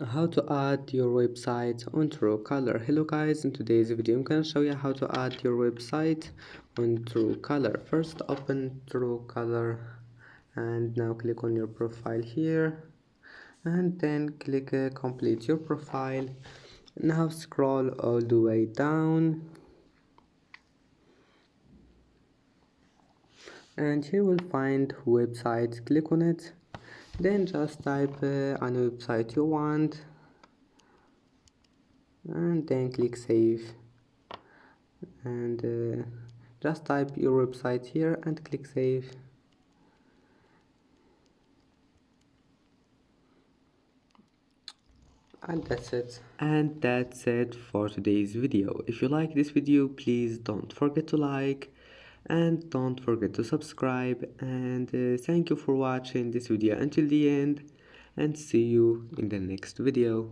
How to add your website on Truecaller. Hello guys, in today's video I'm gonna show you how to add your website on Truecaller. First open Truecaller and now click on your profile here and then click complete your profile. Now scroll all the way down and here we'll find website. Click on it, then just type any website you want and then click save and just type your website here and click save. And that's it for today's video. If you like this video, please don't forget to like and don't forget to subscribe, and thank you for watching this video until the end, and see you in the next video.